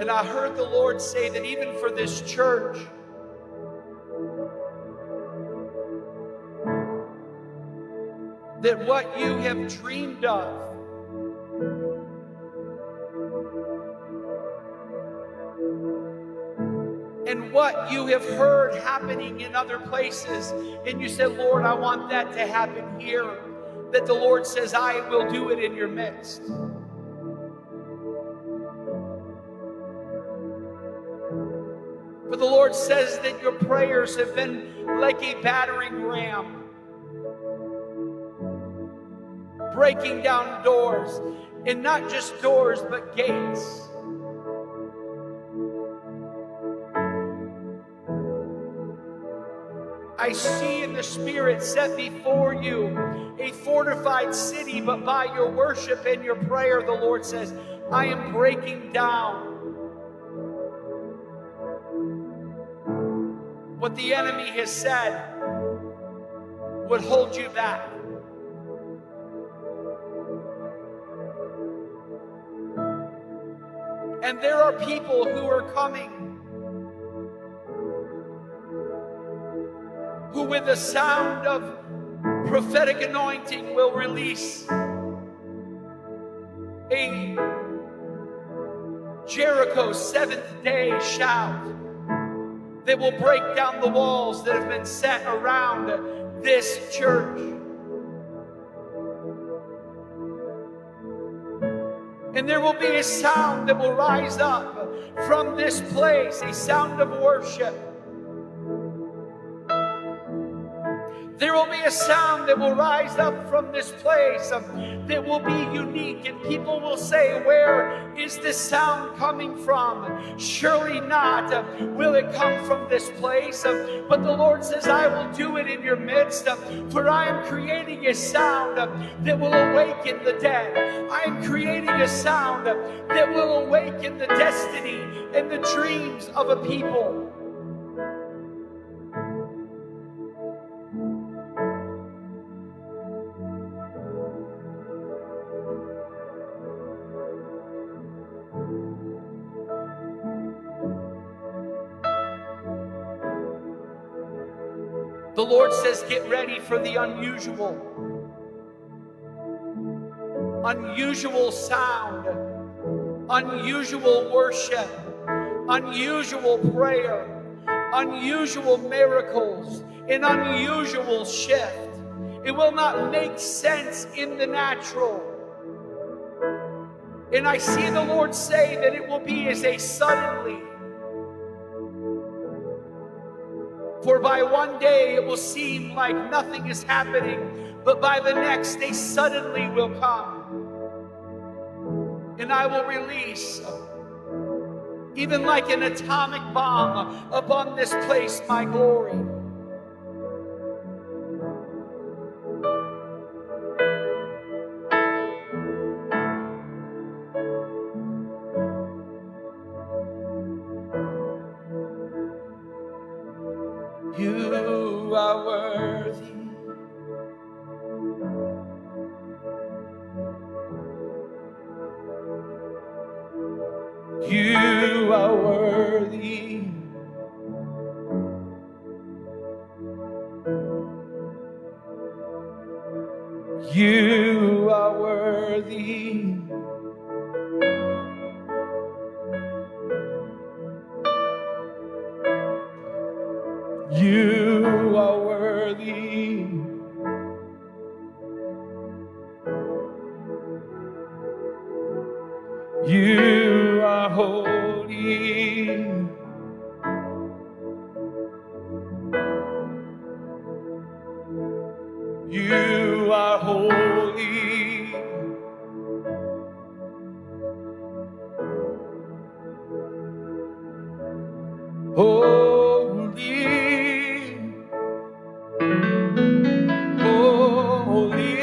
And I heard the Lord say that even for this church, that what you have dreamed of, and what you have heard happening in other places, and you said, Lord, I want that to happen here, that the Lord says, I will do it in your midst. For the Lord says that your prayers have been like a battering ram, breaking down doors, and not just doors, but gates. I see in the Spirit set before you a fortified city, but by your worship and your prayer, the Lord says, I am breaking down what the enemy has said would hold you back. And there are people who are coming who with the sound of prophetic anointing will release a Jericho seventh day shout that will break down the walls that have been set around this church. And there will be a sound that will rise up from this place, a sound of worship. There will be a sound that will rise up from this place that will be unique, and people will say, where is this sound coming from? Surely not will it come from this place, but the Lord says, I will do it in your midst, for I am creating a sound that will awaken the dead. I am creating a sound that will awaken the destiny and the dreams of a people. The Lord says, get ready for the unusual. Unusual sound, unusual worship, unusual prayer, unusual miracles, an unusual shift. It will not make sense in the natural. And I see the Lord say that it will be as a suddenly. For by one day it will seem like nothing is happening, but by the next they suddenly will come. And I will release, even like an atomic bomb, upon this place my glory. You are worthy. You are worthy. You are worthy. You are worthy. You are holy. You are holy. Holy. Holy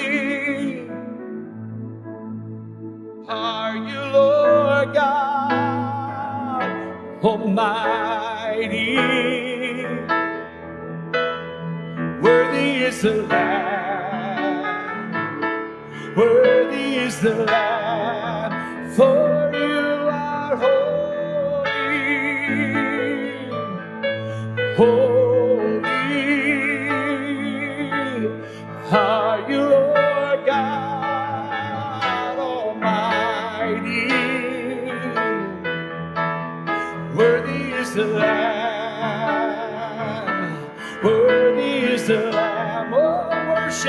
are you, Lord God Almighty. Worthy is the Lamb. Worthy is the Lamb. For you are holy. are you, Lord God Almighty. Worthy is the Lamb.